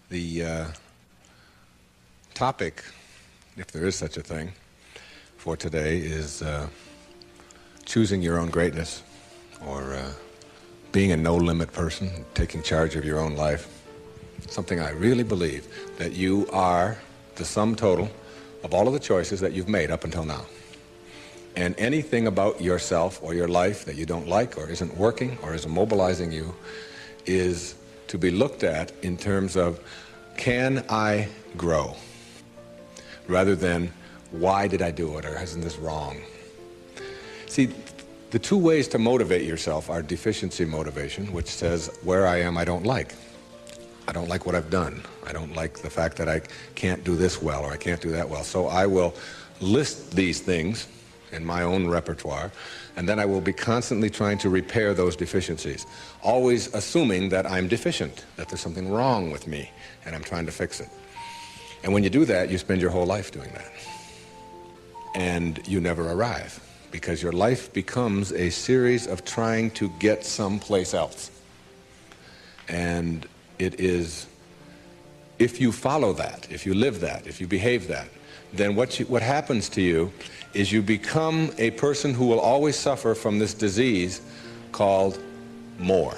The topic, if there is such a thing, for today is choosing your own greatness, or being a no-limit person, taking charge of your own life. Something I really believe, that you are the sum total of all of the choices that you've made up until now. And anything about yourself or your life that you don't like or isn't working or isn't mobilizing you is to be looked at in terms of, can I grow? Rather than, why did I do it, or isn't this wrong? See, the two ways to motivate yourself are deficiency motivation, which says, where I am I don't like. I don't like what I've done. I don't like the fact that I can't do this well or I can't do that well. So I will list these things in my own repertoire, and then I will be constantly trying to repair those deficiencies, always assuming that I'm deficient, that there's something wrong with me, and I'm trying to fix it. And when you do that, you spend your whole life doing that. And you never arrive, because your life becomes a series of trying to get someplace else. And it is, if you follow that, if you live that, if you behave that, then what happens to you is you become a person who will always suffer from this disease called more.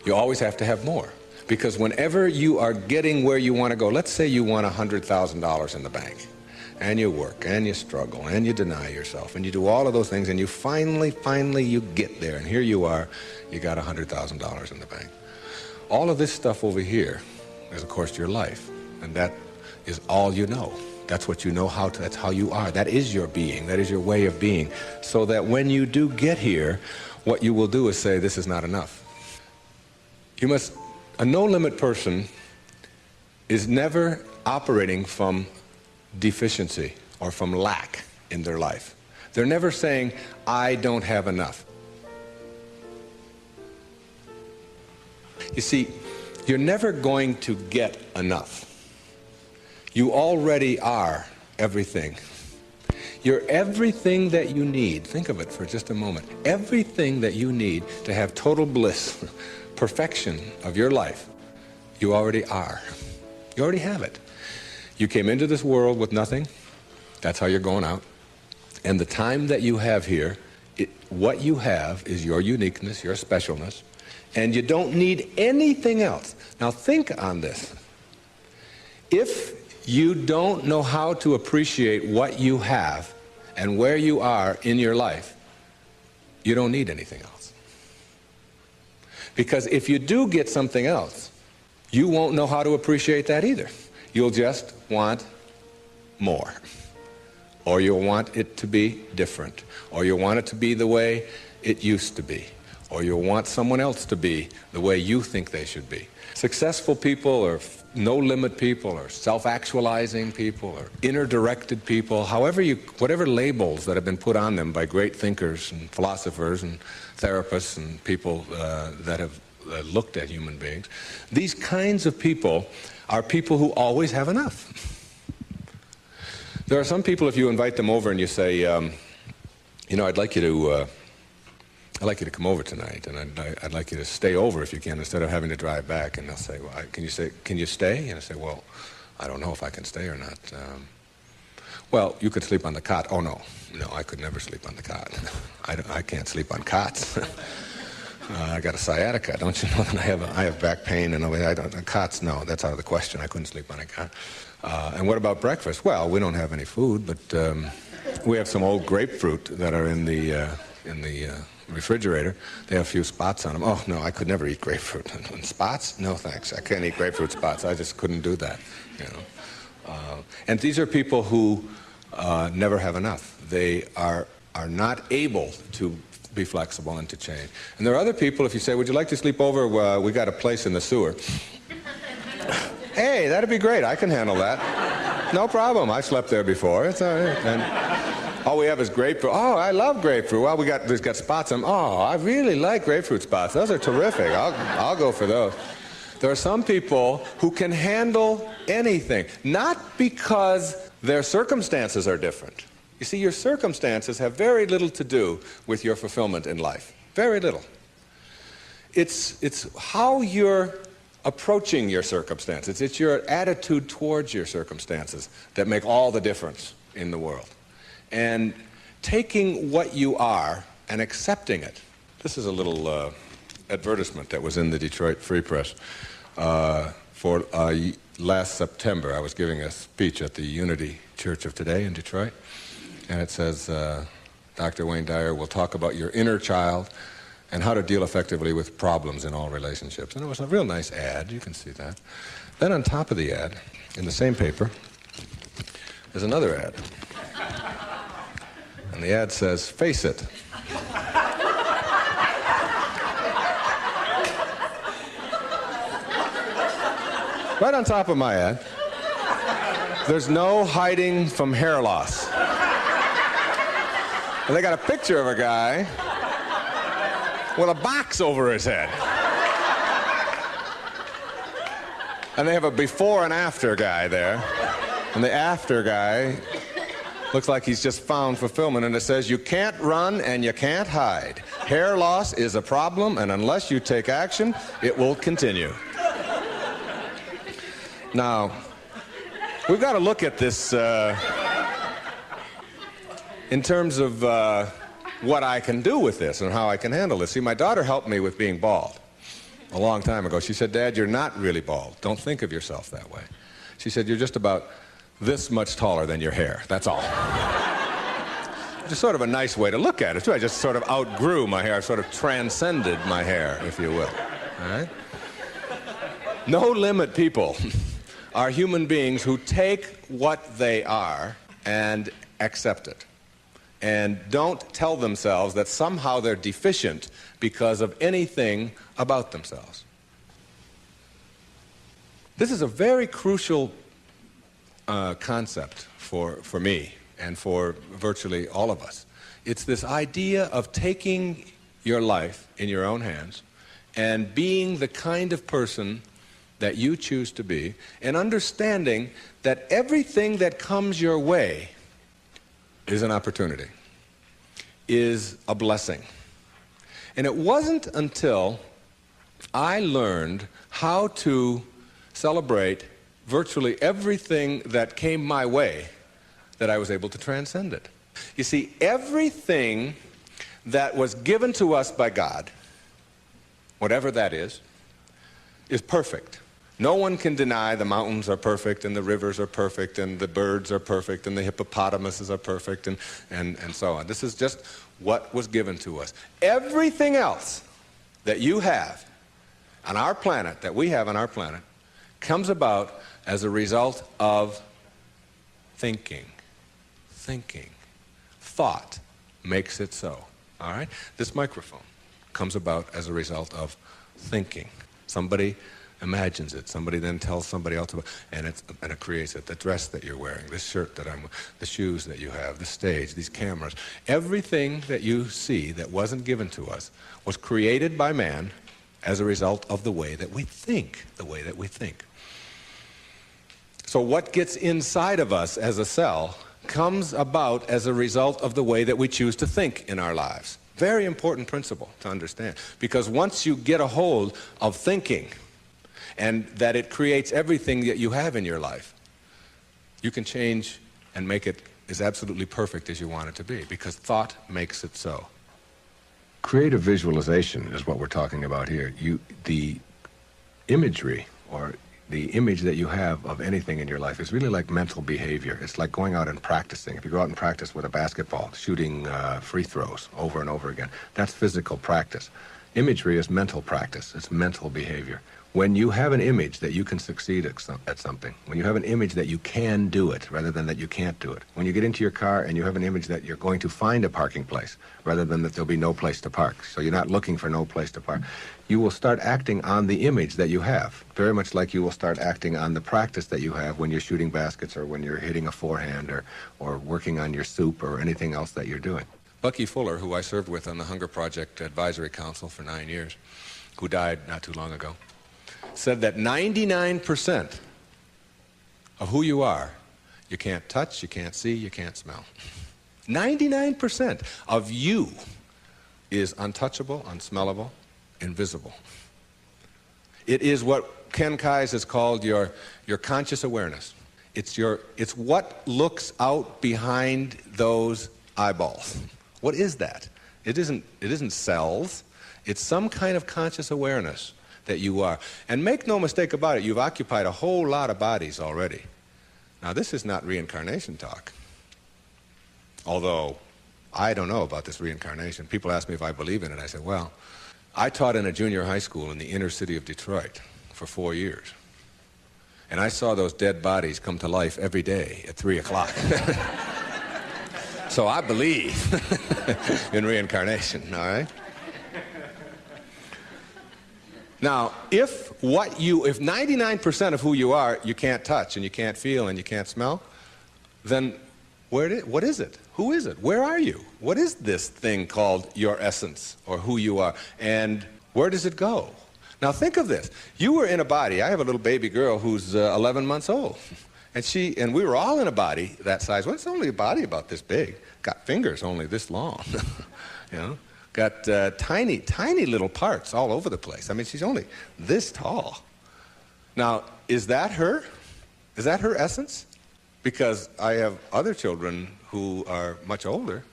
You always have to have more. Because whenever you are getting where you want to go, let's say you want $100,000 in the bank, and you work, and you struggle, and you deny yourself, and you do all of those things, and you finally you get there, and here you are, you got $100,000 in the bank. All of this stuff over here is, of course, your life, and that is all you know. That's what you know how to, that's how you are. That is your being, that is your way of being. So that when you do get here, what you will do is say, this is not enough. A no-limit person is never operating from deficiency or from lack in their life. They're never saying, I don't have enough. You see, you're never going to get enough. You already are everything. You're everything that you need. Think of it for just a moment. Everything that you need to have total bliss, perfection of your life, you already are. You already have it. You came into this world with nothing. That's how you're going out. And the time that you have here, what you have is your uniqueness, your specialness, and you don't need anything else. Now think on this. If you don't know how to appreciate what you have and where you are in your life, you don't need anything else. Because if you do get something else, you won't know how to appreciate that either. You'll just want more. Or you'll want it to be different. Or you'll want it to be the way it used to be. Or you'll want someone else to be the way you think they should be. Successful people, or no-limit people, or self-actualizing people, or inner-directed people, whatever labels that have been put on them by great thinkers and philosophers and therapists and people that have looked at human beings, these kinds of people are people who always have enough. There are some people, if you invite them over and you say, you know, I'd like you to come over tonight, and I'd like you to stay over if you can, instead of having to drive back. And they'll say, well, can you stay? And I say, well, I don't know if I can stay or not. Well, you could sleep on the cot. Oh, no, I could never sleep on the cot. I can't sleep on cots. I got a sciatica. Don't you know that I have back pain and cots? No, that's out of the question. I couldn't sleep on a cot. And what about breakfast? Well, we don't have any food, but we have some old grapefruit that are in the refrigerator. They have a few spots on them. Oh, no, I could never eat grapefruit. And spots? No, thanks. I can't eat grapefruit spots. I just couldn't do that. And these are people who never have enough. They are not able to be flexible and to change. And there are other people, if you say, would you like to sleep over? We got a place in the sewer. Hey, that'd be great. I can handle that. No problem. I slept there before. It's all right. And all we have is grapefruit. Oh, I love grapefruit. Well, there's got spots on them. Oh, I really like grapefruit spots. Those are terrific. I'll go for those. There are some people who can handle anything, not because their circumstances are different. You see, your circumstances have very little to do with your fulfillment in life. Very little. It's how you're approaching your circumstances. It's your attitude towards your circumstances that make all the difference in the world. And taking what you are and accepting it. This is a little advertisement that was in the Detroit Free Press for last September. I was giving a speech at the Unity Church of Today in Detroit, and it says, Dr. Wayne Dyer will talk about your inner child and how to deal effectively with problems in all relationships. And it was a real nice ad, you can see that. Then on top of the ad, in the same paper, there's another ad. And the ad says, face it. Right on top of my ad, there's no hiding from hair loss. And they got a picture of a guy with a box over his head. And they have a before and after guy there. And the after guy looks like he's just found fulfillment. And it says, you can't run and you can't hide. Hair loss is a problem, and unless you take action, it will continue. Now, we've got to look at this in terms of what I can do with this and how I can handle this. See, my daughter helped me with being bald a long time ago. She said, Dad, you're not really bald. Don't think of yourself that way. She said, you're just about this much taller than your hair. That's all. Just sort of a nice way to look at it, too. I just sort of outgrew my hair. I sort of transcended my hair, if you will. All right? No limit people are human beings who take what they are and accept it, and don't tell themselves that somehow they're deficient because of anything about themselves. This is a very crucial concept for me and for virtually all of us. It's this idea of taking your life in your own hands and being the kind of person that you choose to be, and understanding that everything that comes your way is an opportunity, is a blessing. And it wasn't until I learned how to celebrate virtually everything that came my way that I was able to transcend it. You see, everything that was given to us by God, whatever that is perfect. No one can deny the mountains are perfect, and the rivers are perfect, and the birds are perfect, and the hippopotamuses are perfect, and so on. This is just what was given to us. Everything else that you have on our planet, that we have on our planet, comes about as a result of thinking. Thinking. Thought makes it so. All right? This microphone comes about as a result of thinking. Somebody imagines it. Somebody then tells somebody else about it, and it creates it. The dress that you're wearing, this shirt that I'm wearing, the shoes that you have, the stage, these cameras. Everything that you see that wasn't given to us was created by man as a result of the way that we think, So what gets inside of us as a cell comes about as a result of the way that we choose to think in our lives. Very important principle to understand, because once you get a hold of thinking, and that it creates everything that you have in your life, you can change and make it as absolutely perfect as you want it to be, because thought makes it so. Creative visualization is what we're talking about here. The imagery, or the image that you have of anything in your life, is really like mental behavior. It's like going out and practicing. If you go out and practice with a basketball, shooting free throws over and over again, that's physical practice. Imagery is mental practice. It's mental behavior. When you have an image that you can succeed at something, when you have an image that you can do it rather than that you can't do it, when you get into your car and you have an image that you're going to find a parking place rather than that there'll be no place to park, so you're not looking for no place to park, you will start acting on the image that you have, very much like you will start acting on the practice that you have when you're shooting baskets or when you're hitting a forehand or working on your soup or anything else that you're doing. Bucky Fuller, who I served with on the Hunger Project Advisory Council for 9 years, who died not too long ago, said that 99% of who you are, you can't touch, you can't see, you can't smell. 99% of you is untouchable, unsmellable, invisible. It is what Ken Kai's is called your conscious awareness. It's what looks out behind those eyeballs. What is that? It isn't cells. It's some kind of conscious awareness that you are. And make no mistake about it, you've occupied a whole lot of bodies already. Now, this is not reincarnation talk. Although, I don't know about this reincarnation. People ask me if I believe in it. I say, well, I taught in a junior high school in the inner city of Detroit for 4 years. And I saw those dead bodies come to life every day at 3 o'clock. So I believe in reincarnation, all right? Now, if 99% of who you are you can't touch and you can't feel and you can't smell, then what is it? Who is it? Where are you? What is this thing called your essence or who you are? And where does it go? Now think of this. You were in a body. I have a little baby girl who's 11 months old. And we were all in a body that size. Well, it's only a body about this big. Got fingers only this long. You know? Got tiny, tiny little parts all over the place. I mean, she's only this tall. Now, is that her? Is that her essence? Because I have other children who are much older,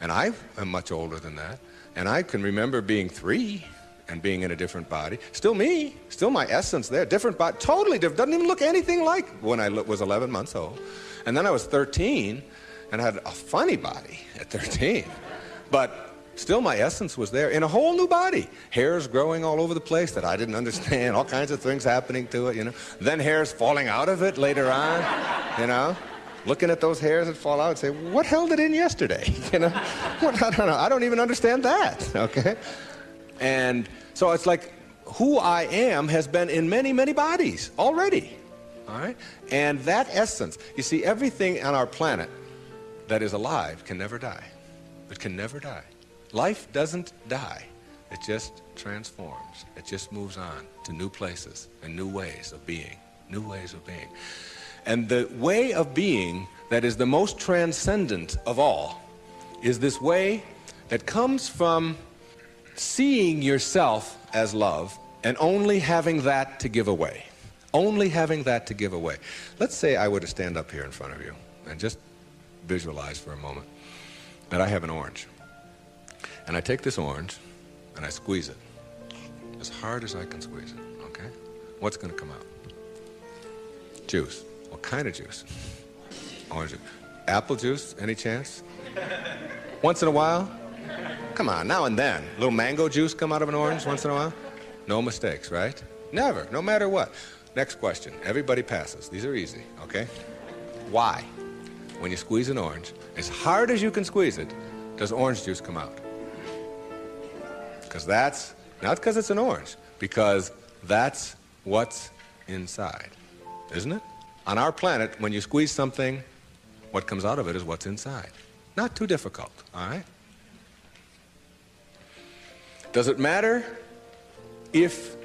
and I am much older than that, and I can remember being 3 and being in a different body. Still me, still my essence there, different body, totally different, doesn't even look anything like when I was 11 months old. And then I was 13 and had a funny body at 13, but still my essence was there in a whole new body. Hairs growing all over the place that I didn't understand, all kinds of things happening to it, you know. Then hairs falling out of it later on, you know. Looking at those hairs that fall out and say, what held it in yesterday? You know, I don't know. I don't even understand that, okay? And so it's like who I am has been in many, many bodies already, all right? And that essence, you see, everything on our planet that is alive can never die. It can never die. Life doesn't die. It just transforms. It just moves on to new places and new ways of being, new ways of being. And the way of being that is the most transcendent of all is this way that comes from seeing yourself as love and only having that to give away. Only having that to give away. Let's say I were to stand up here in front of you and just visualize for a moment that I have an orange. And I take this orange and I squeeze it as hard as I can squeeze it, okay? What's going to come out? Juice. What kind of juice? Orange juice. Apple juice, any chance? Once in a while? Come on, now and then. A little mango juice come out of an orange once in a while? No mistakes, right? Never, no matter what. Next question. Everybody passes. These are easy, okay? Why, when you squeeze an orange, as hard as you can squeeze it, does orange juice come out? Because that's, not because it's an orange, because that's what's inside, isn't it? On our planet, when you squeeze something, what comes out of it is what's inside. Not too difficult, all right? Does it matter if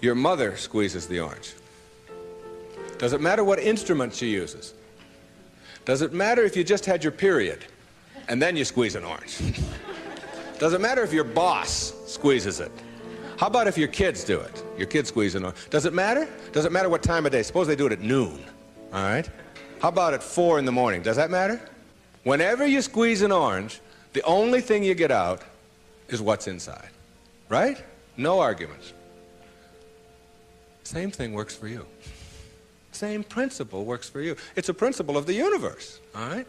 your mother squeezes the orange? Does it matter what instrument she uses? Does it matter if you just had your period and then you squeeze an orange? Does it matter if your boss squeezes it? How about if your kids do it? Your kids squeeze an orange. Does it matter? Does it matter what time of day? Suppose they do it at noon, all right? How about at 4 in the morning? Does that matter? Whenever you squeeze an orange, the only thing you get out is what's inside, right? No arguments. Same thing works for you. Same principle works for you. It's a principle of the universe, all right?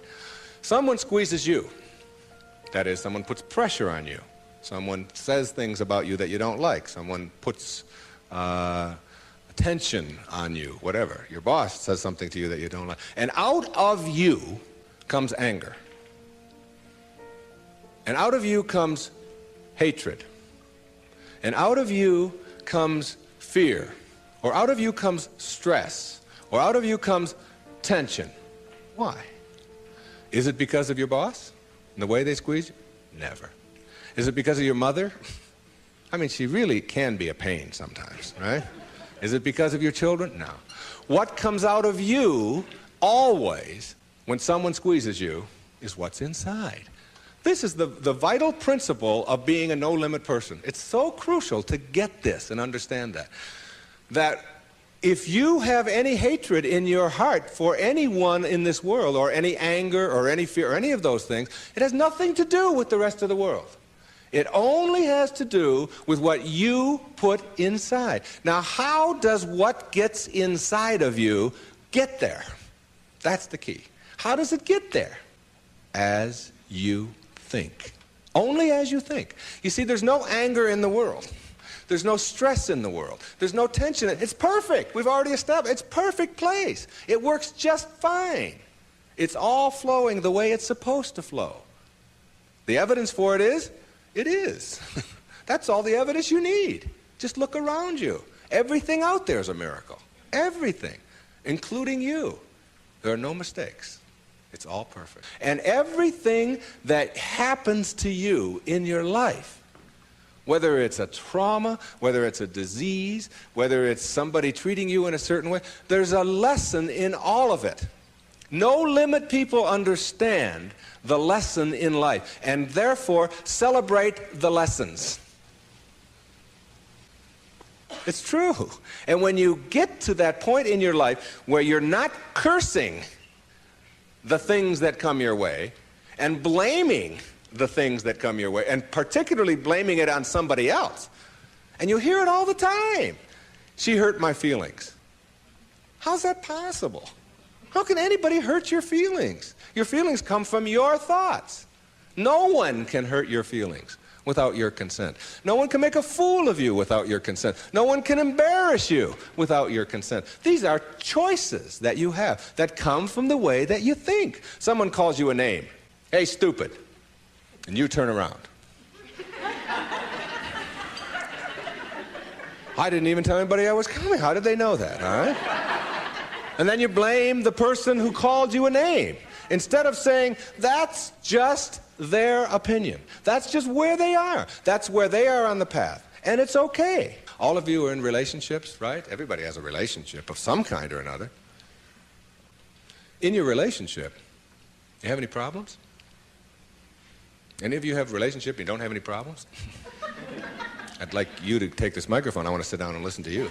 Someone squeezes you. That is, someone puts pressure on you. Someone says things about you that you don't like. Someone puts attention on you, whatever. Your boss says something to you that you don't like. And out of you comes anger. And out of you comes hatred. And out of you comes fear. Or out of you comes stress. Or out of you comes tension. Why? Is it because of your boss and the way they squeeze you? Never. Is it because of your mother? I mean, she really can be a pain sometimes, right? Is it because of your children? No. What comes out of you always when someone squeezes you is what's inside. This is the vital principle of being a no-limit person. It's so crucial to get this and understand that. that if you have any hatred in your heart for anyone in this world, or any anger, or any fear, or any of those things, it has nothing to do with the rest of the world. It only has to do with what you put inside. Now, how does what gets inside of you get there? That's the key. How does it get there? As you think. Only as you think. You see, there's no anger in the world. There's no stress in the world. There's no tension. It's perfect. We've already established. It's a perfect place. It works just fine. It's all flowing the way it's supposed to flow. The evidence for it is, it is. That's all the evidence you need. Just look around you. Everything out there is a miracle. Everything, including you. There are no mistakes. It's all perfect. And everything that happens to you in your life, whether it's a trauma, whether it's a disease, whether it's somebody treating you in a certain way, there's a lesson in all of it. No limit people understand the lesson in life, and therefore celebrate the lessons. It's true. And when you get to that point in your life where you're not cursing the things that come your way and blaming the things that come your way, and particularly blaming it on somebody else. And you hear it all the time. She hurt my feelings. How's that possible? How can anybody hurt your feelings? Your feelings come from your thoughts. No one can hurt your feelings without your consent. No one can make a fool of you without your consent. No one can embarrass you without your consent. These are choices that you have that come from the way that you think. Someone calls you a name. Hey, stupid. And you turn around. I didn't even tell anybody I was coming. How did they know that, all right? And then you blame the person who called you a name, instead of saying, that's just their opinion. That's just where they are. That's where they are on the path. And it's okay. All of you are in relationships, right? Everybody has a relationship of some kind or another. In your relationship, you have any problems? Any of you have a relationship and you don't have any problems? I'd like you to take this microphone. I want to sit down and listen to you.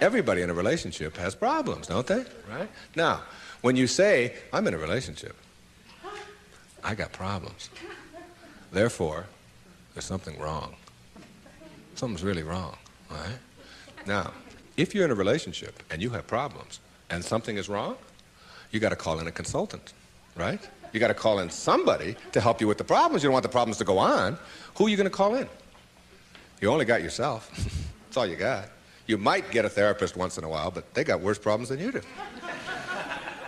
Everybody in a relationship has problems, don't they? Right? Now, when you say, I'm in a relationship, I got problems. Therefore, there's something wrong. Something's really wrong, all right? Now, if you're in a relationship and you have problems and something is wrong, you got to call in a consultant, right? You got to call in somebody to help you with the problems. You don't want the problems to go on. Who are you going to call in? You only got yourself. That's all you got. You might get a therapist once in a while, but they got worse problems than you do.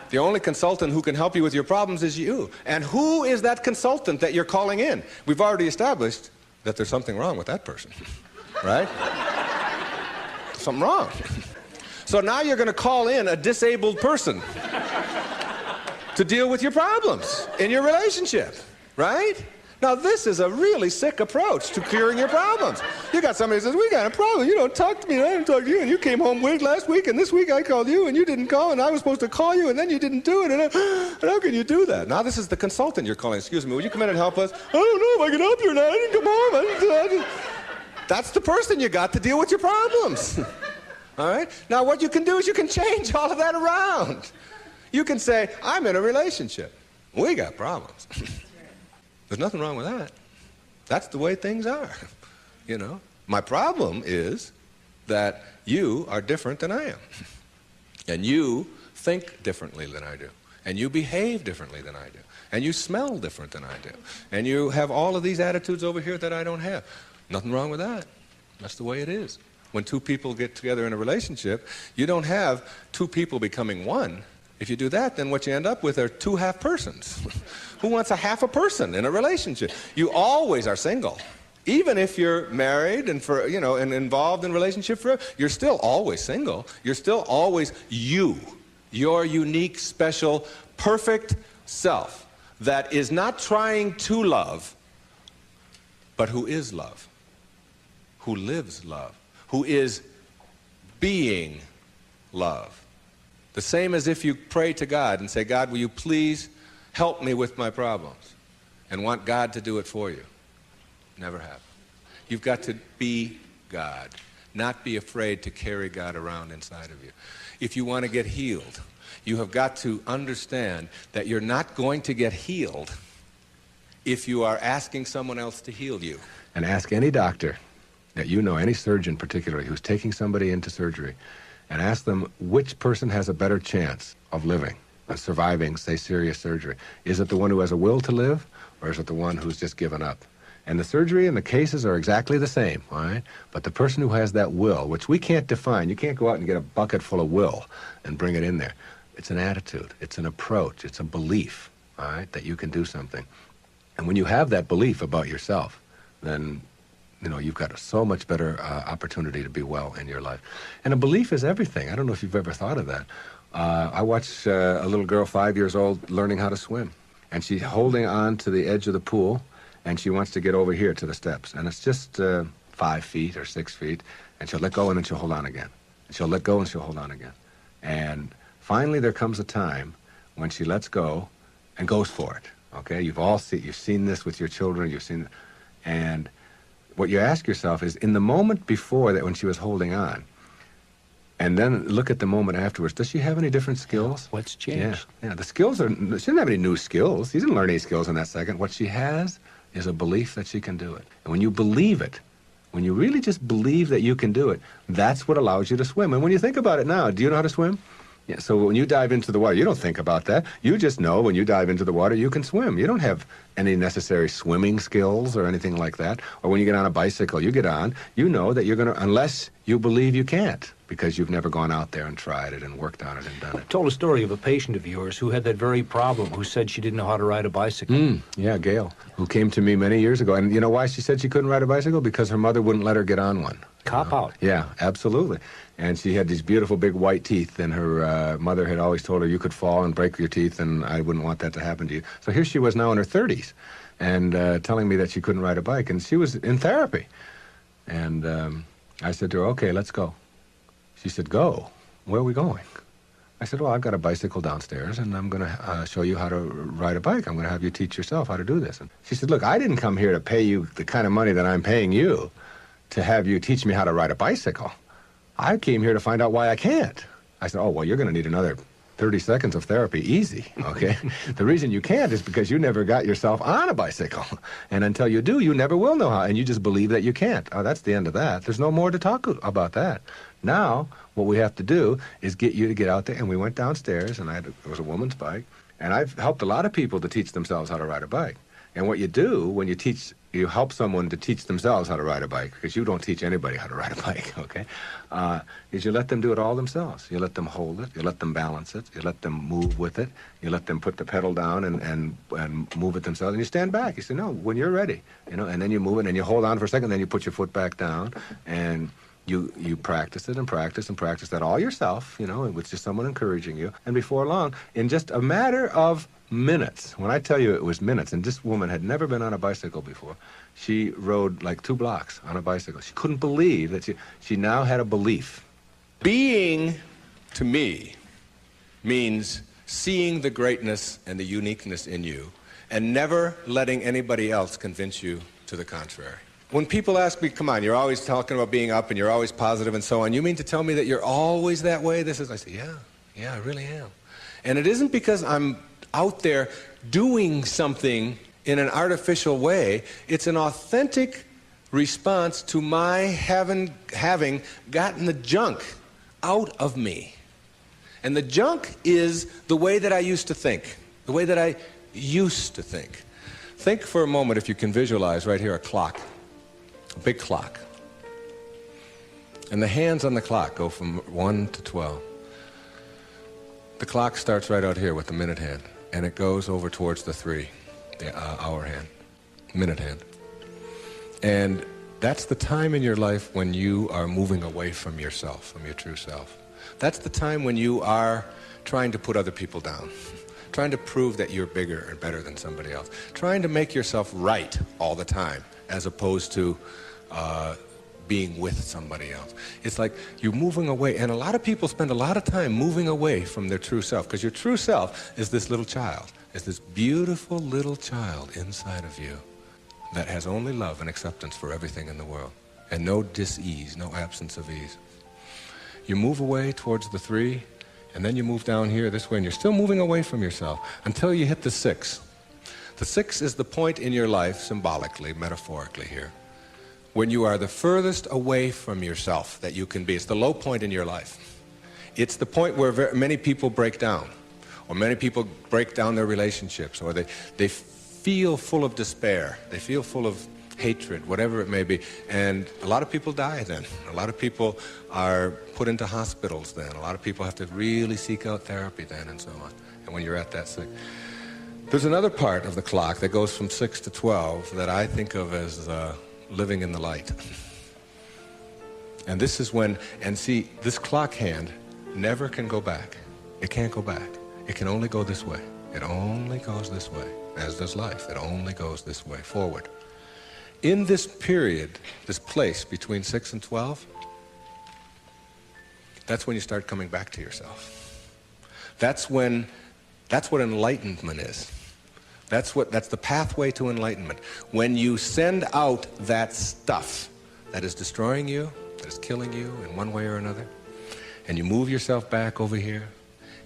The only consultant who can help you with your problems is you. And who is that consultant that you're calling in? We've already established that there's something wrong with that person, right? Something wrong. So now you're going to call in a disabled person to deal with your problems in your relationship, right? Now this is a really sick approach to curing your problems. You got somebody who says, we got a problem, you don't talk to me, and I didn't talk to you, and you came home late last week, and this week I called you, and you didn't call, and I was supposed to call you, and then you didn't do it, and how can you do that? Now this is the consultant you're calling. Excuse me, will you come in and help us? I don't know if I can help you or not. I didn't come home. I didn't. That's the person you got to deal with your problems. All right? Now what you can do is you can change all of that around. You can say, I'm in a relationship. We got problems. There's nothing wrong with that. That's the way things are. You know, my problem is that you are different than I am. And you think differently than I do. And you behave differently than I do. And you smell different than I do. And you have all of these attitudes over here that I don't have. Nothing wrong with that. That's the way it is. When two people get together in a relationship, you don't have two people becoming one. If you do that, then what you end up with are two half persons. Who wants a half a person in a relationship? You always are single. Even if you're married and and involved in a relationship forever, you're still always single. You're still always you, your unique, special, perfect self that is not trying to love, but who is love, who lives love, who is being love. The same as if you pray to God and say, God, will you please help me with my problems? And want God to do it for you. Never happen. You've got to be God. not be afraid to carry God around inside of you. If you want to get healed, you have got to understand that you're not going to get healed if you are asking someone else to heal you. And ask any doctor that you know, any surgeon particularly, who's taking somebody into surgery, and ask them which person has a better chance of living, of surviving, say, serious surgery. Is it the one who has a will to live, or is it the one who's just given up? And the surgery and the cases are exactly the same, all right? But the person who has that will, which we can't define, you can't go out and get a bucket full of will and bring it in there. It's an attitude, it's an approach, it's a belief, all right, that you can do something. And when you have that belief about yourself, then, you know, you've got a so much better opportunity to be well in your life. And a belief is everything. I don't know if you've ever thought of that. I watched a little girl, 5 years old, learning how to swim. And she's holding on to the edge of the pool, and she wants to get over here to the steps. And it's just 5 feet or 6 feet, and she'll let go, and then she'll hold on again. And she'll let go, and she'll hold on again. And finally, there comes a time when she lets go and goes for it. Okay, you've seen this with your children. You've seen, and what you ask yourself is, in the moment before that, when she was holding on, and then look at the moment afterwards. Does she have any different skills? What's changed? Yeah. The skills are. She didn't have any new skills. She didn't learn any skills in that second. What she has is a belief that she can do it. And when you believe it, when you really just believe that you can do it, that's what allows you to swim. And when you think about it now, do you know how to swim? Yeah, so when you dive into the water, you don't think about that. You just know when you dive into the water, you can swim. You don't have any necessary swimming skills or anything like that. Or when you get on a bicycle, you get on, you know that you're going to, unless you believe you can't, because you've never gone out there and tried it and worked on it and done it. Told a story of a patient of yours who had that very problem, who said she didn't know how to ride a bicycle. Yeah, Gail, who came to me many years ago. And you know why she said she couldn't ride a bicycle? Because her mother wouldn't let her get on one. Cop out. Yeah, absolutely. And she had these beautiful big white teeth, and her mother had always told her you could fall and break your teeth, and I wouldn't want that to happen to you. So here she was now in her 30s, and telling me that she couldn't ride a bike, and she was in therapy. And I said to her, okay, let's go. She said, go? Where are we going? I said, well, I've got a bicycle downstairs, and I'm going to show you how to ride a bike. I'm going to have you teach yourself how to do this. And she said, look, I didn't come here to pay you the kind of money that I'm paying you to have you teach me how to ride a bicycle. I came here to find out why I can't. I said, oh, well, you're going to need another 30 seconds of therapy, easy, okay? The reason you can't is because you never got yourself on a bicycle. And until you do, you never will know how, and you just believe that you can't. Oh, that's the end of that. There's no more to talk about that. Now, what we have to do is get you to get out there, and we went downstairs, and it was a woman's bike, and I've helped a lot of people to teach themselves how to ride a bike. And what you do when you help someone to teach themselves how to ride a bike, because you don't teach anybody how to ride a bike, okay, is you let them do it all themselves. You let them hold it, you let them balance it, you let them move with it, you let them put the pedal down and move it themselves, and you stand back. You say, no, when you're ready, you know, and then you move it, and you hold on for a second, then you put your foot back down, and you practice it and practice and practice that all yourself, you know, with just someone encouraging you, and before long, in just a matter of minutes. When I tell you it was minutes, and this woman had never been on a bicycle before. She rode like 2 blocks on a bicycle. She couldn't believe that she now had a belief. Being, to me, means seeing the greatness and the uniqueness in you and never letting anybody else convince you to the contrary. When people ask me, come on, you're always talking about being up and you're always positive and so on, you mean to tell me that you're always that way? I say, yeah, I really am. And it isn't because I'm out there doing something in an artificial way. It's an authentic response to my having gotten the junk out of me. And the junk is the way that I used to think, the way that I used to think. Think for a moment, if you can visualize right here, a clock, a big clock. And the hands on the clock go from 1 to 12. The clock starts right out here with the minute hand, and it goes over towards the 3, the hour hand, minute hand. And that's the time in your life when you are moving away from yourself, from your true self. That's the time when you are trying to put other people down, trying to prove that you're bigger and better than somebody else, trying to make yourself right all the time, as opposed to being with somebody else. It's like you're moving away, and a lot of people spend a lot of time moving away from their true self, because your true self is this little child, is this beautiful little child inside of you that has only love and acceptance for everything in the world. and no dis-ease, no absence of ease. You move away towards the 3, and then you move down here this way, and you're still moving away from yourself until you hit the 6. The 6 is the point in your life, symbolically, metaphorically here, when you are the furthest away from yourself that you can be. It's the low point in your life. It's the point where many people break down, or many people break down their relationships, or they feel full of despair, they feel full of hatred, whatever it may be. And a lot of people die then. A lot of people are put into hospitals then. A lot of people have to really seek out therapy then, and so on. And when you're at that 6. There's another part of the clock that goes from 6 to 12 that I think of as living in the light. And this is when, and see, this clock hand never can go back. It can't go back. It can only go this way. It only goes this way, as does life. It only goes this way, forward. In this period, this place between 6 and 12, that's when you start coming back to yourself. That's what enlightenment is. That's the pathway to enlightenment. When you send out that stuff that is destroying you, that is killing you in one way or another, and you move yourself back over here,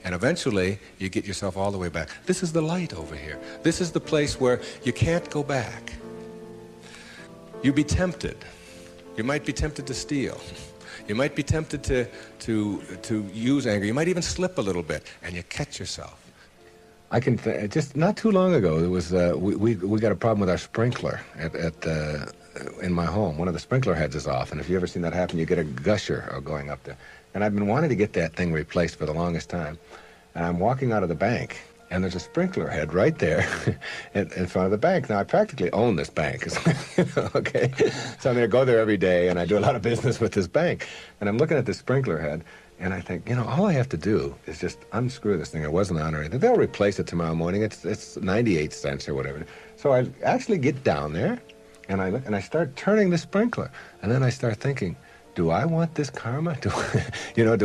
and eventually you get yourself all the way back. This is the light over here. This is the place where you can't go back. You'd be tempted. You might be tempted to steal. You might be tempted to use anger. You might even slip a little bit, and you catch yourself. I can just not too long ago, there was we got a problem with our sprinkler in my home. One of the sprinkler heads is off, and if you've ever seen that happen, you get a gusher going up there. And I've been wanting to get that thing replaced for the longest time. And I'm walking out of the bank, and there's a sprinkler head right there in front of the bank. Now, I practically own this bank, okay? So I'm going to go there every day, and I do a lot of business with this bank. And I'm looking at this sprinkler head, and I think, all I have to do is just unscrew this thing. It wasn't on or anything. They'll replace it tomorrow morning. It's 98 cents or whatever. So I actually get down there, and I look, and I start turning the sprinkler. And then I start thinking, do I want this karma? Do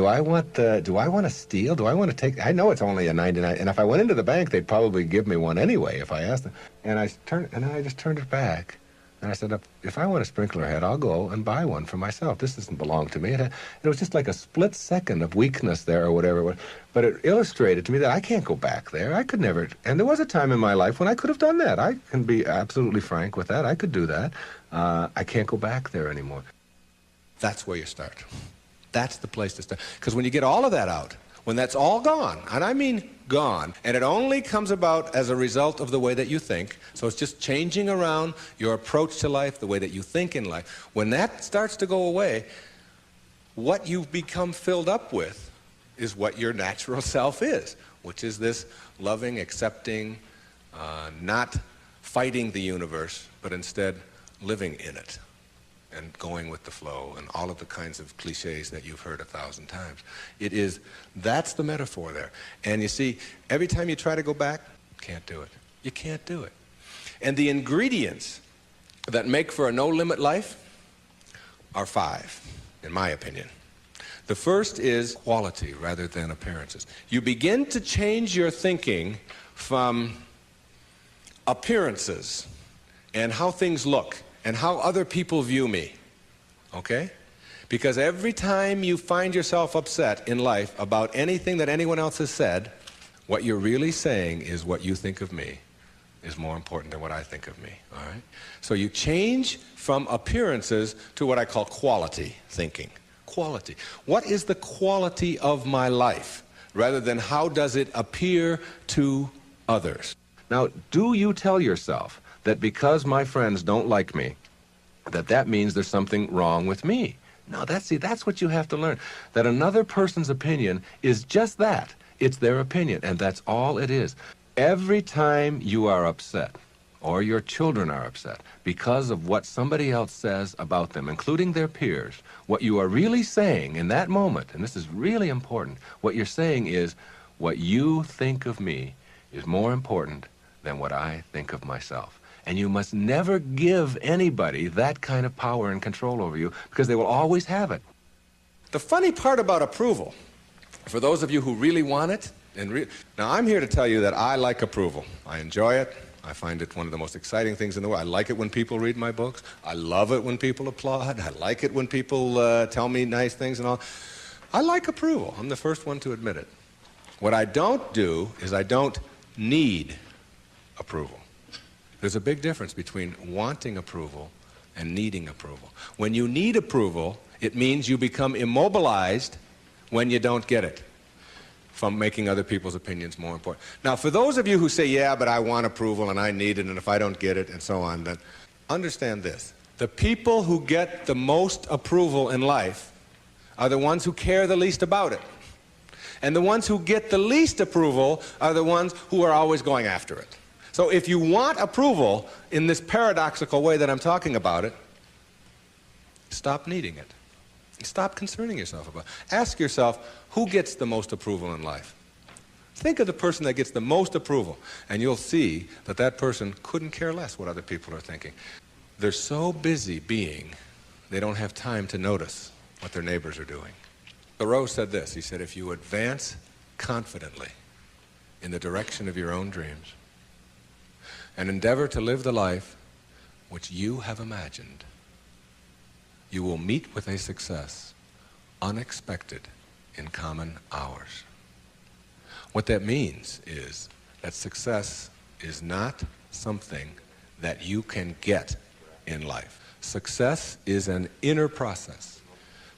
I want to steal? Do I want to take? I know it's only a 99, and if I went into the bank, they'd probably give me one anyway if I asked them. And then I just turned it back, and I said, if I want a sprinkler head, I'll go and buy one for myself. This doesn't belong to me. It was just like a split second of weakness there or whatever it was. But it illustrated to me that I can't go back there. I could never. And there was a time in my life when I could have done that. I can be absolutely frank with that. I could do that. I can't go back there anymore. That's where you start. That's the place to start. Because when you get all of that out, when that's all gone, and I mean gone, and it only comes about as a result of the way that you think, so it's just changing around your approach to life, the way that you think in life. When that starts to go away, what you've become filled up with is what your natural self is, which is this loving, accepting, not fighting the universe, but instead living in it and going with the flow and all of the kinds of cliches that you've heard 1,000 times. That's the metaphor there. And you see, every time you try to go back, can't do it. You can't do it. And the ingredients that make for a no-limit life are 5, in my opinion. The first is quality rather than appearances. You begin to change your thinking from appearances and how things look and how other people view me, okay? Because every time you find yourself upset in life about anything that anyone else has said, what you're really saying is what you think of me is more important than what I think of me, all right? So you change from appearances to what I call quality thinking. Quality. What is the quality of my life, rather than how does it appear to others? Now, do you tell yourself that because my friends don't like me, that means there's something wrong with me? No, that's what you have to learn. That another person's opinion is just that. It's their opinion, and that's all it is. Every time you are upset, or your children are upset, because of what somebody else says about them, including their peers, what you are really saying in that moment, and this is really important, what you're saying is, what you think of me is more important than what I think of myself. And you must never give anybody that kind of power and control over you, because they will always have it. The funny part about approval, for those of you who really want it, now I'm here to tell you that I like approval. I enjoy it. I find it one of the most exciting things in the world. I like it when people read my books. I love it when people applaud. I like it when people tell me nice things and all. I like approval. I'm the first one to admit it. What I don't do is I don't need approval. There's a big difference between wanting approval and needing approval. When you need approval, it means you become immobilized when you don't get it, from making other people's opinions more important. Now, for those of you who say, yeah, but I want approval and I need it, and if I don't get it, and so on, then understand this. The people who get the most approval in life are the ones who care the least about it. And the ones who get the least approval are the ones who are always going after it. So if you want approval in this paradoxical way that I'm talking about it, stop needing it. Stop concerning yourself about it. Ask yourself, who gets the most approval in life? Think of the person that gets the most approval, and you'll see that that person couldn't care less what other people are thinking. They're so busy being, they don't have time to notice what their neighbors are doing. Thoreau said this. He said, if you advance confidently in the direction of your own dreams and endeavor to live the life which you have imagined, you will meet with a success unexpected in common hours. What that means is that success is not something that you can get in life. Success is an inner process.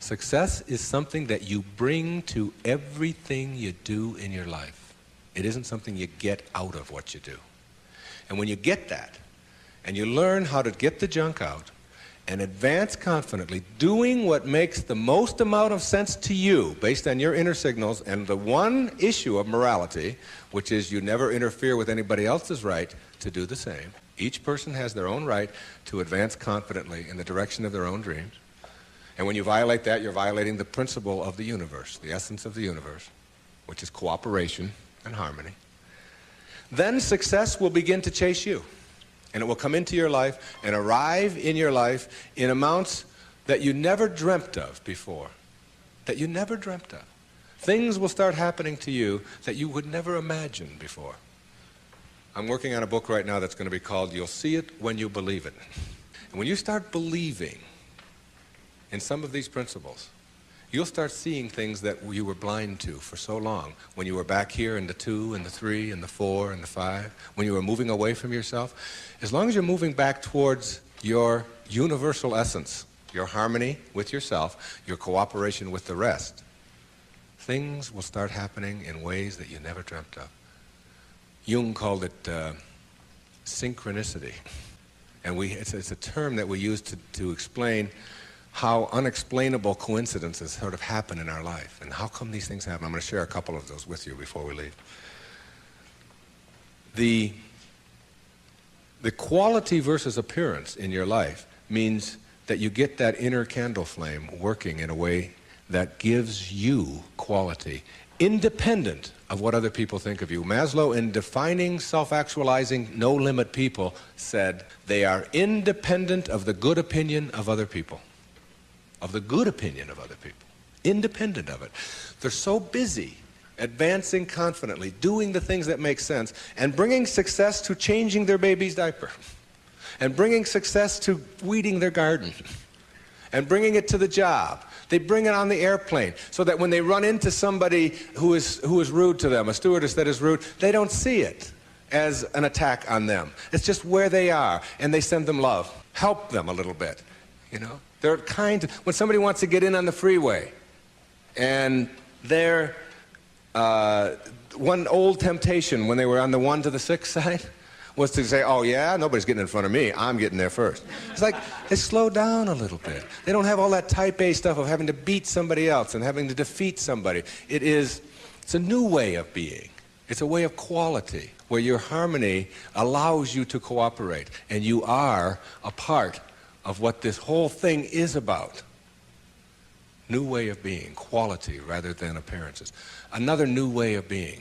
Success is something that you bring to everything you do in your life. It isn't something you get out of what you do. And when you get that, and you learn how to get the junk out, and advance confidently, doing what makes the most amount of sense to you based on your inner signals and the one issue of morality, which is you never interfere with anybody else's right to do the same. Each person has their own right to advance confidently in the direction of their own dreams. And when you violate that, you're violating the principle of the universe, the essence of the universe, which is cooperation and harmony. Then success will begin to chase you. And it will come into your life and arrive in your life in amounts that you never dreamt of before. That you never dreamt of. Things will start happening to you that you would never imagine before. I'm working on a book right now that's going to be called You'll See It When You Believe It. And when you start believing in some of these principles, you'll start seeing things that you were blind to for so long. When you were back here in the 2 and the 3 and the 4 and the 5, when you were moving away from yourself, as long as you're moving back towards your universal essence, your harmony with yourself, your cooperation with the rest, things will start happening in ways that you never dreamt of. Jung called it synchronicity. And it's a term that we use to explain how unexplainable coincidences sort of happen in our life. And how come these things happen? I'm going to share a couple of those with you before we leave. The quality versus appearance in your life means that you get that inner candle flame working in a way that gives you quality, independent of what other people think of you. Maslow, in defining self-actualizing, no-limit people, said they are independent of the good opinion of other people. Of the good opinion of other people. Independent of it. They're so busy advancing confidently, doing the things that make sense, and bringing success to changing their baby's diaper, and bringing success to weeding their garden, and bringing it to the job. They bring it on the airplane, so that when they run into somebody who is rude to them, a stewardess that is rude, they don't see it as an attack on them. It's just where they are, and they send them love. Help them a little bit, you know? They're kind. When somebody wants to get in on the freeway, and they're one old temptation when they were on the 1 to the 6 side was to say, oh yeah, nobody's getting in front of me, I'm getting there first. It's like they slow down a little bit. They don't have all that type A stuff of having to beat somebody else and having to defeat somebody. It's a new way of being. It's a way of quality where your harmony allows you to cooperate, and you are a part of what this whole thing is about. New way of being, quality rather than appearances. Another new way of being,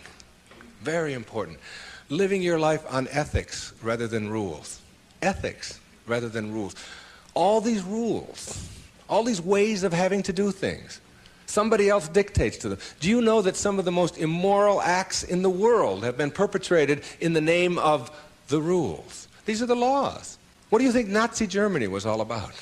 very important. Living your life on ethics rather than rules. Ethics rather than rules. All these rules, all these ways of having to do things, somebody else dictates to them. Do you know that some of the most immoral acts in the world have been perpetrated in the name of the rules. These are the laws. What do you think Nazi Germany was all about?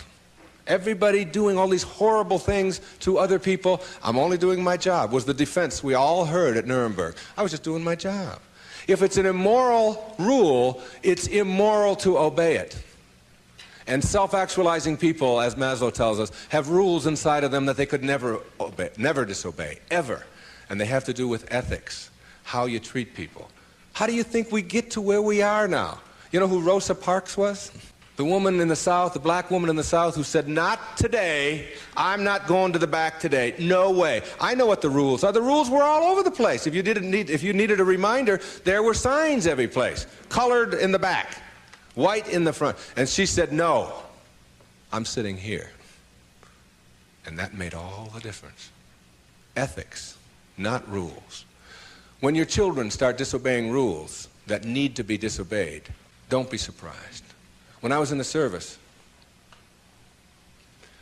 Everybody doing all these horrible things to other people. I'm only doing my job, was the defense we all heard at Nuremberg. I was just doing my job. If it's an immoral rule, it's immoral to obey it. And self-actualizing people, as Maslow tells us, have rules inside of them that they could never obey, never disobey, ever. And they have to do with ethics, how you treat people. How do you think we get to where we are now? You know who Rosa Parks was? The woman in the South, the black woman in the South who said, not today, I'm not going to the back today, no way. I know what the rules are. The rules were all over the place. If you needed a reminder, there were signs every place, colored in the back, white in the front. And she said, no, I'm sitting here. And that made all the difference. Ethics, not rules. When your children start disobeying rules that need to be disobeyed, don't be surprised. When I was in the service,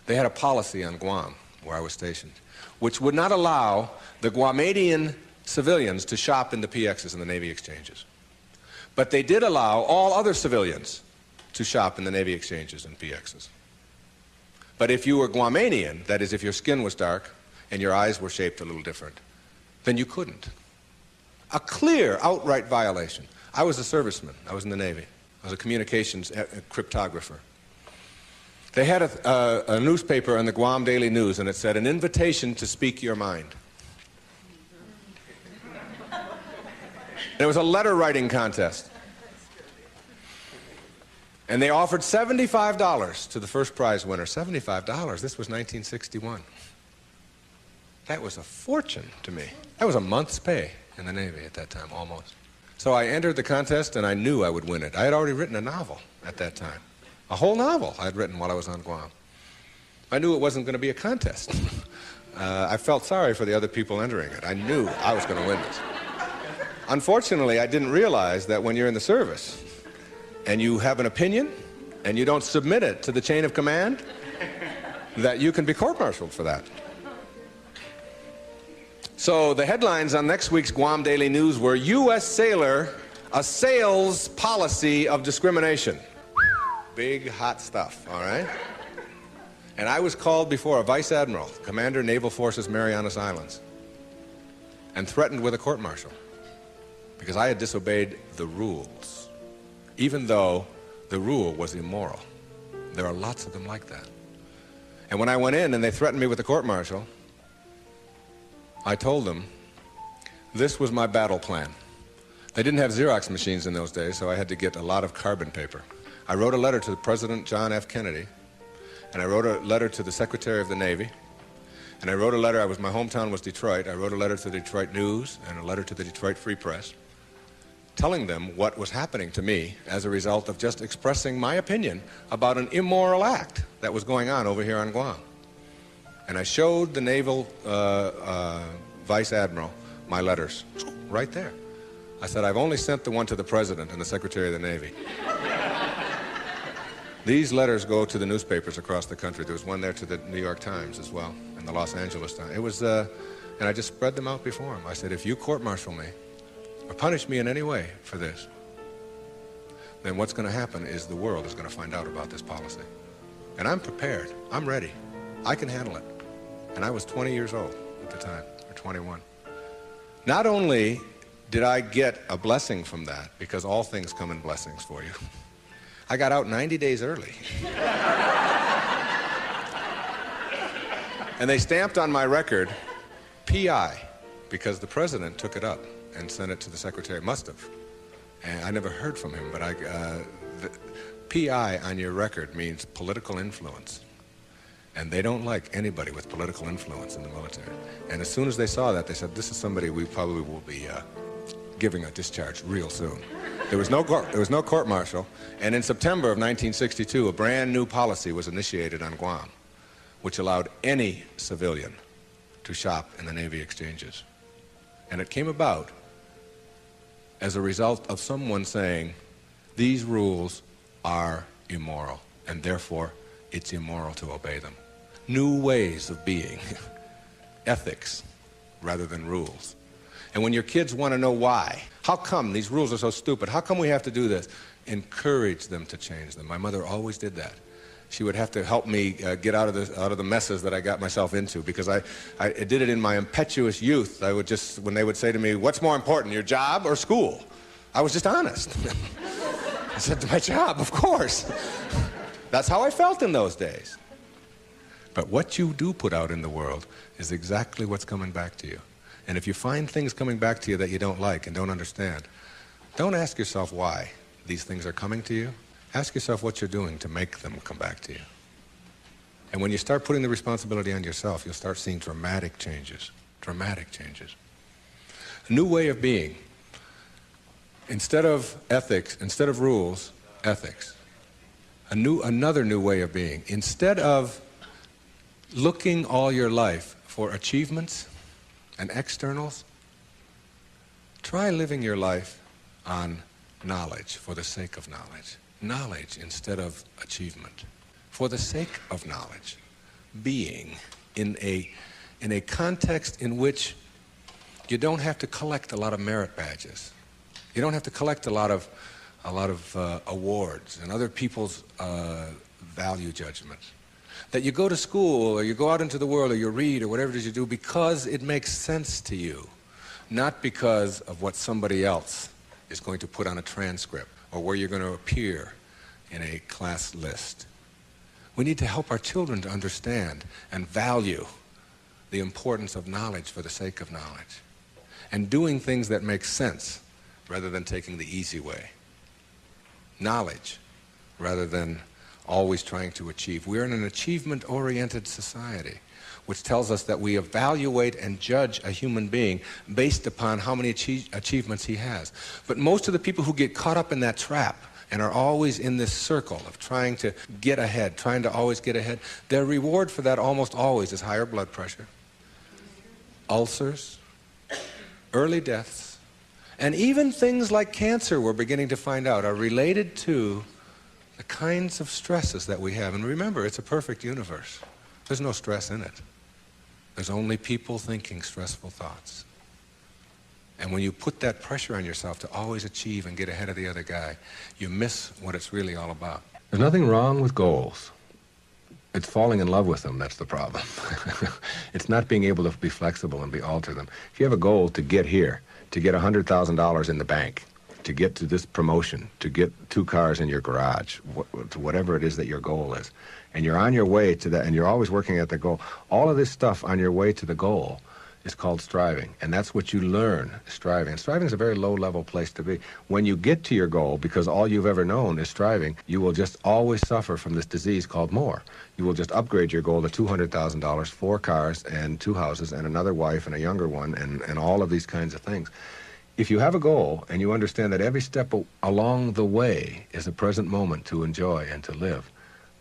they had a policy on Guam, where I was stationed, which would not allow the Guamanian civilians to shop in the PXs and the Navy exchanges. But they did allow all other civilians to shop in the Navy exchanges and PXs. But if you were Guamanian, that is, if your skin was dark and your eyes were shaped a little different, then you couldn't. A clear, outright violation. I was a serviceman. I was in the Navy. I was a communications cryptographer. They had a newspaper in the Guam Daily News, and it said, an invitation to speak your mind. And it was a letter writing contest. And they offered $75 to the first prize winner. $75. This was 1961. That was a fortune to me. That was a month's pay in the Navy at that time, almost. So I entered the contest, and I knew I would win it. I had already written a novel at that time. A whole novel I had written while I was on Guam. I knew it wasn't going to be a contest. I felt sorry for the other people entering it. I knew I was going to win this. Unfortunately, I didn't realize that when you're in the service and you have an opinion and you don't submit it to the chain of command, that you can be court-martialed for that. So the headlines on next week's Guam Daily News were, U.S. sailor assails policy of discrimination. Big, hot stuff, all right? And I was called before a vice admiral, Commander Naval Forces Marianas Islands, and threatened with a court-martial because I had disobeyed the rules, even though the rule was immoral. There are lots of them like that. And when I went in and they threatened me with a court-martial, I told them this was my battle plan. They didn't have Xerox machines in those days, so I had to get a lot of carbon paper. I wrote a letter to President John F. Kennedy, and I wrote a letter to the Secretary of the Navy, and I wrote a letter, my hometown was Detroit, I wrote a letter to the Detroit News and a letter to the Detroit Free Press, telling them what was happening to me as a result of just expressing my opinion about an immoral act that was going on over here on Guam. And I showed the naval vice admiral my letters right there. I said, I've only sent the one to the president and the secretary of the Navy. These letters go to the newspapers across the country. There was one there to the New York Times as well, and the Los Angeles Times. It was, and I just spread them out before him. I said, if you court-martial me or punish me in any way for this, then what's going to happen is the world is going to find out about this policy. And I'm prepared. I'm ready. I can handle it. And I was 20 years old at the time, or 21. Not only did I get a blessing from that, because all things come in blessings for you, I got out 90 days early. And they stamped on my record, P.I., because the president took it up and sent it to the secretary. Must have. And I never heard from him, but the P.I. on your record means political influence. And they don't like anybody with political influence in the military. And as soon as they saw that, they said, this is somebody we probably will be giving a discharge real soon. There was no court-martial, and in September of 1962, a brand new policy was initiated on Guam, which allowed any civilian to shop in the Navy exchanges. And it came about as a result of someone saying, these rules are immoral, and therefore it's immoral to obey them. New ways of being, ethics rather than rules. And when your kids want to know why, how come these rules are so stupid? How come we have to do this? Encourage them to change them. My mother always did that. She would have to help me get out of the messes that I got myself into, because I did it in my impetuous youth. I would just, when they would say to me, what's more important, your job or school? I was just honest. I said, my job, of course. That's how I felt in those days. But what you do put out in the world is exactly what's coming back to you. And if you find things coming back to you that you don't like and don't understand, don't ask yourself why these things are coming to you. Ask yourself what you're doing to make them come back to you. And when you start putting the responsibility on yourself, you'll start seeing dramatic changes. Dramatic changes. A new way of being. Instead of ethics, instead of rules, ethics. Another new way of being. Instead of looking all your life for achievements and externals, try living your life on knowledge for the sake of knowledge. Knowledge instead of achievement. For the sake of knowledge. Being in a context in which you don't have to collect a lot of merit badges. You don't have to collect a lot of awards and other people's value judgments. That you go to school or you go out into the world or you read or whatever it is you do because it makes sense to you, not because of what somebody else is going to put on a transcript or where you're going to appear in a class list. We need to help our children to understand and value the importance of knowledge for the sake of knowledge and doing things that make sense rather than taking the easy way. Knowledge rather than always trying to achieve. We're in an achievement-oriented society, which tells us that we evaluate and judge a human being based upon how many achievements he has. But most of the people who get caught up in that trap and are always in this circle of trying to get ahead, trying to always get ahead, their reward for that almost always is higher blood pressure, ulcers, early deaths, and even things like cancer, we're beginning to find out, are related to the kinds of stresses that we have. And remember, it's a perfect universe. There's no stress in it. There's only people thinking stressful thoughts. And when you put that pressure on yourself to always achieve and get ahead of the other guy, you miss what it's really all about. There's nothing wrong with goals. It's falling in love with them that's the problem. It's not being able to be flexible and alter them. If you have a goal to get here, to get $100,000 in the bank, to get to this promotion, to get 2 cars in your garage, to whatever it is that your goal is, and you're on your way to that, and you're always working at the goal, all of this stuff on your way to the goal is called striving, and that's what you learn, striving. And striving is a very low-level place to be. When you get to your goal, because all you've ever known is striving, you will just always suffer from this disease called more. You will just upgrade your goal to $200,000, 4 cars and 2 houses and another wife and a younger one and all of these kinds of things. If you have a goal and you understand that every step along the way is a present moment to enjoy and to live,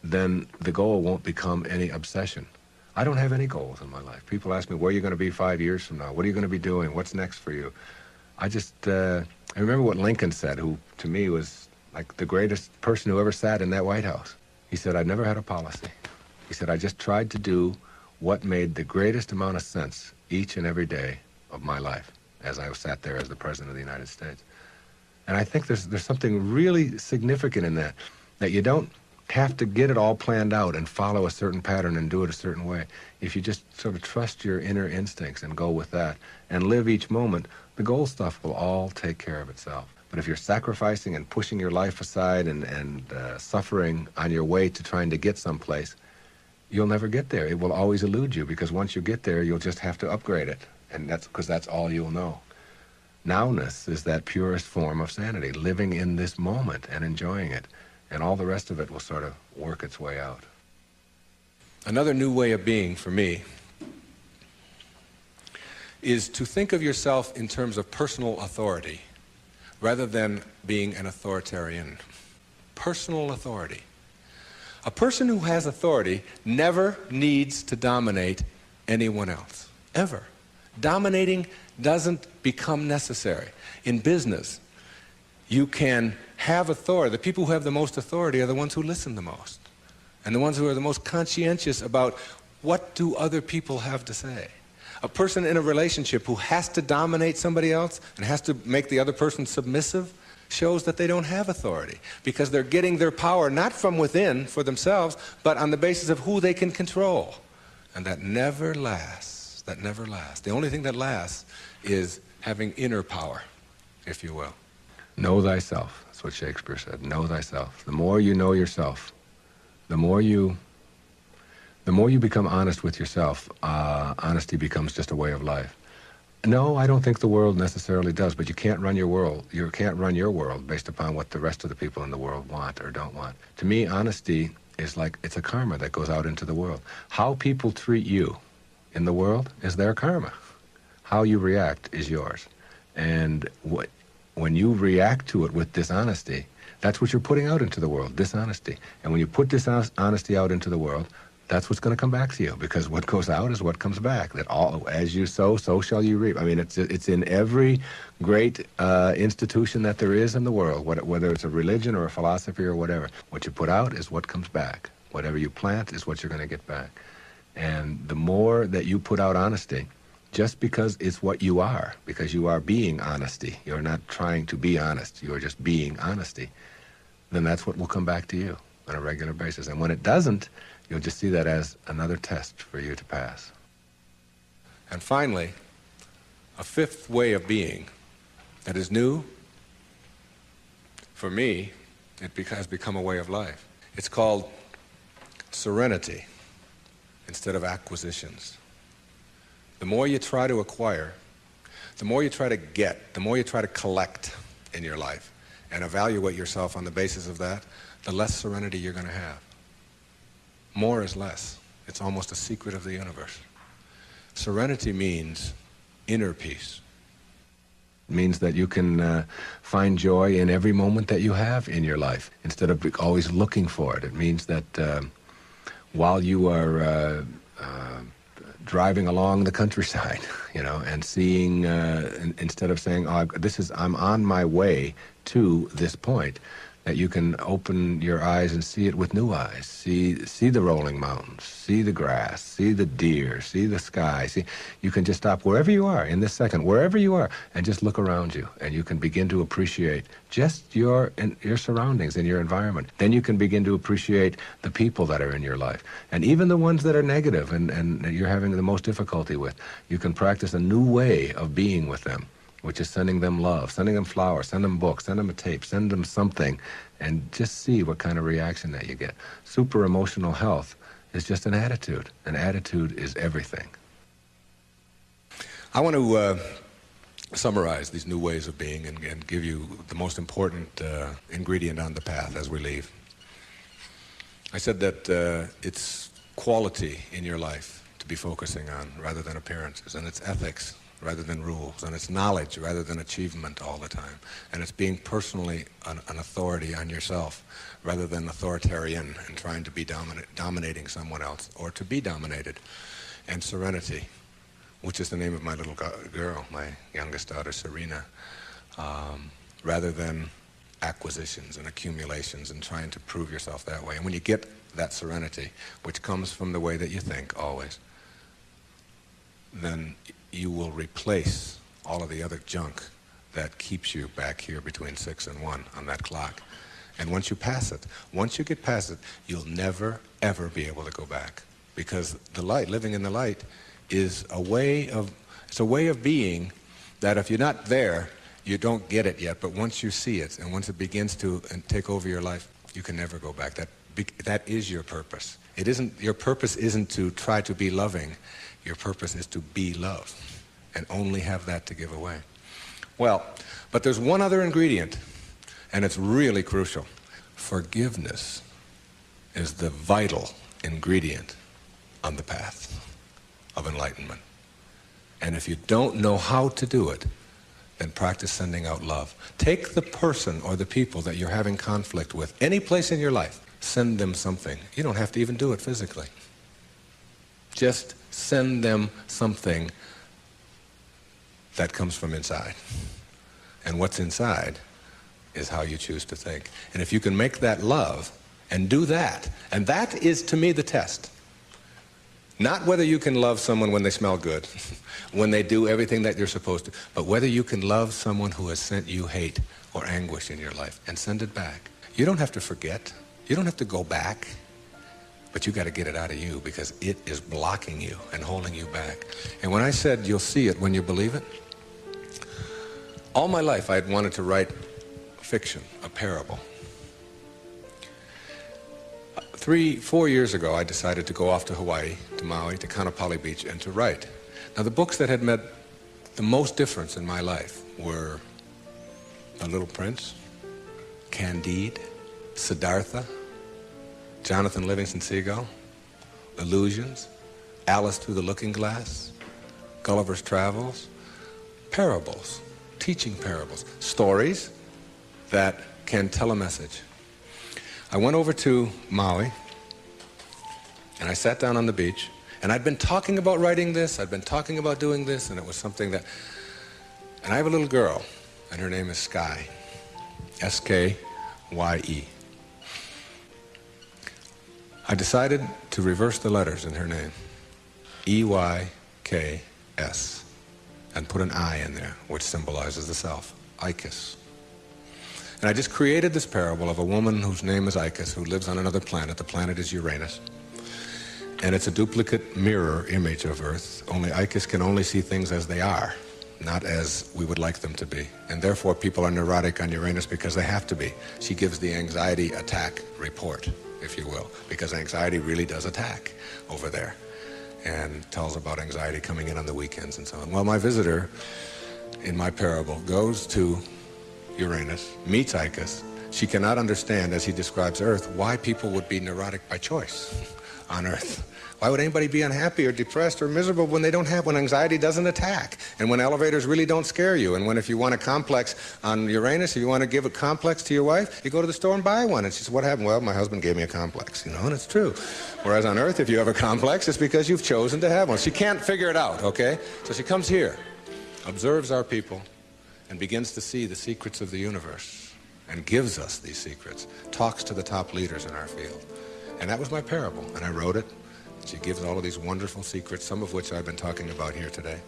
then the goal won't become any obsession. I don't have any goals in my life. People ask me, where are you going to be 5 years from now? What are you going to be doing? What's next for you? I remember what Lincoln said, who to me was like the greatest person who ever sat in that White House. He said, I never had a policy. He said, I just tried to do what made the greatest amount of sense each and every day of my life as I sat there as the President of the United States. And I think there's something really significant in that you don't have to get it all planned out and follow a certain pattern and do it a certain way. If you just sort of trust your inner instincts and go with that and live each moment, the goal stuff will all take care of itself. But if you're sacrificing and pushing your life aside and suffering on your way to trying to get someplace, you'll never get there. It will always elude you, because once you get there, you'll just have to upgrade it. And that's because that's all you'll know. Nowness is that purest form of sanity, living in this moment and enjoying it. And all the rest of it will sort of work its way out. Another new way of being for me is to think of yourself in terms of personal authority rather than being an authoritarian. Personal authority. A person who has authority never needs to dominate anyone else, ever. Dominating doesn't become necessary. In business, you can have authority. The people who have the most authority are the ones who listen the most, and the ones who are the most conscientious about what do other people have to say. A person in a relationship who has to dominate somebody else and has to make the other person submissive shows that they don't have authority, because they're getting their power not from within for themselves, but on the basis of who they can control. And that never lasts. That never lasts. The only thing that lasts is having inner power, if you will. Know thyself. That's what Shakespeare said. Know thyself. The more you know yourself, the more you become honest with yourself, honesty becomes just a way of life. No, I don't think the world necessarily does, but you can't run your world. You can't run your world based upon what the rest of the people in the world want or don't want. To me, honesty is like, it's a karma that goes out into the world. How people treat you in the world is their karma. How you react is yours. And when you react to it with dishonesty, that's what you're putting out into the world, dishonesty. And when you put dishonesty out into the world, that's what's going to come back to you, because what goes out is what comes back. That all, as you sow, so shall you reap. I mean, it's in every great institution that there is in the world, whether it's a religion or a philosophy or whatever. What you put out is what comes back. Whatever you plant is what you're going to get back. And the more that you put out honesty, just because it's what you are, because you are being honesty, you're not trying to be honest, you're just being honesty, then that's what will come back to you on a regular basis. And when it doesn't, you'll just see that as another test for you to pass. And finally, a fifth way of being that is new, for me, it has become a way of life. It's called serenity instead of acquisitions. The more you try to acquire, the more you try to get, the more you try to collect in your life and evaluate yourself on the basis of that, the less serenity you're going to have. More is less. It's almost a secret of the universe. Serenity means inner peace. It means that you can find joy in every moment that you have in your life instead of always looking for it. It means that while you are driving along the countryside, and seeing, instead of saying, oh, I'm on my way to this point, that you can open your eyes and see it with new eyes. See the rolling mountains, see the grass, see the deer, see the sky. You can just stop wherever you are in this second, wherever you are, and just look around you, and you can begin to appreciate just your surroundings and your environment. Then you can begin to appreciate the people that are in your life, and even the ones that are negative and you're having the most difficulty with. You can practice a new way of being with them, which is sending them love, sending them flowers, send them books, send them a tape, send them something, and just see what kind of reaction that you get. Super emotional health is just an attitude. An attitude is everything. I want to summarize these new ways of being and give you the most important ingredient on the path as we leave. I said that it's quality in your life to be focusing on rather than appearances, and it's ethics rather than rules, and it's knowledge rather than achievement all the time, and it's being personally an authority on yourself rather than authoritarian and trying to be dominating someone else or to be dominated, and serenity, which is the name of my little girl, my youngest daughter, Serena, rather than acquisitions and accumulations and trying to prove yourself that way. And when you get that serenity, which comes from the way that you think always, then you will replace all of the other junk that keeps you back here between 6 and 1 on that clock. And once you get past it, you'll never, ever be able to go back. Because the light, living in the light, is a way of being that if you're not there, you don't get it yet. But once you see it, and once it begins to take over your life, you can never go back. That is your purpose. Your purpose isn't to try to be loving. Your purpose is to be love, and only have that to give away. Well, but there's one other ingredient, and it's really crucial. Forgiveness is the vital ingredient on the path of enlightenment. And if you don't know how to do it, then practice sending out love. Take the person or the people that you're having conflict with, any place in your life, send them something. You don't have to even do it physically. Just send them something that comes from inside. And what's inside is how you choose to think. And if you can make that love and do that, and that is to me the test. Not whether you can love someone when they smell good, when they do everything that you're supposed to, but whether you can love someone who has sent you hate or anguish in your life and send it back. You don't have to forget. You don't have to go back. But you got to get it out of you because it is blocking you and holding you back. And when I said you'll see it when you believe it, all my life I had wanted to write fiction, a parable. 4 years ago, I decided to go off to Hawaii, to Maui, to Kaanapali Beach, and to write. Now, the books that had made the most difference in my life were The Little Prince, Candide, Siddhartha, Jonathan Livingston Seagull, Illusions, Alice Through the Looking Glass, Gulliver's Travels, parables, teaching parables, stories that can tell a message. I went over to Maui, and I sat down on the beach, and I'd been talking about writing this, I'd been talking about doing this, and it was something that... And I have a little girl, and her name is Sky, S-K-Y-E. I decided to reverse the letters in her name, E-Y-K-S, and put an I in there, which symbolizes the self, Icus. And I just created this parable of a woman whose name is Icus, who lives on another planet. The planet is Uranus. And it's a duplicate mirror image of Earth, only Icus can only see things as they are, not as we would like them to be. And therefore people are neurotic on Uranus because they have to be. She gives the anxiety attack report, if you will, because anxiety really does attack over there, and tells about anxiety coming in on the weekends and so on. Well, my visitor in my parable goes to Uranus, meets Icus. She cannot understand, as he describes Earth, why people would be neurotic by choice on Earth. Why would anybody be unhappy or depressed or miserable when anxiety doesn't attack, and when elevators really don't scare you, and when if you want a complex on Uranus, if you want to give a complex to your wife, you go to the store and buy one. And she says, what happened? Well, my husband gave me a complex, and it's true. Whereas on Earth, if you have a complex, it's because you've chosen to have one. She can't figure it out, okay? So she comes here, observes our people, and begins to see the secrets of the universe, and gives us these secrets, talks to the top leaders in our field. And that was my parable, and I wrote it. She gives all of these wonderful secrets, some of which I've been talking about here today.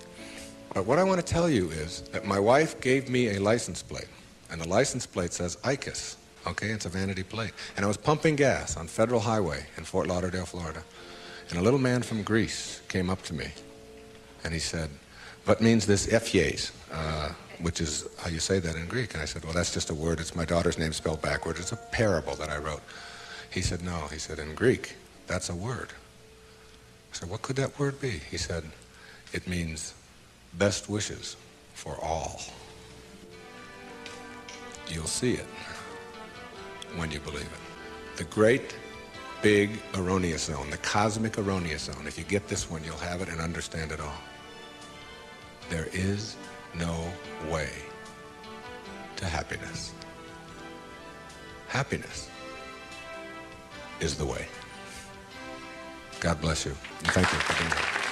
But what I want to tell you is that my wife gave me a license plate, and the license plate says Icus, okay? It's a vanity plate. And I was pumping gas on Federal Highway in Fort Lauderdale, Florida, and a little man from Greece came up to me, and he said, what means this Ephies? Which is how you say that in Greek. And I said, well, that's just a word. It's my daughter's name spelled backwards. It's a parable that I wrote. He said, no. He said, in Greek, that's a word. I said, what could that word be? He said, it means best wishes for all. You'll see it when you believe it. The great, big erroneous zone, the cosmic erroneous zone. If you get this one, you'll have it and understand it all. There is no way to happiness. Happiness is the way. God bless you. Thank you for being here.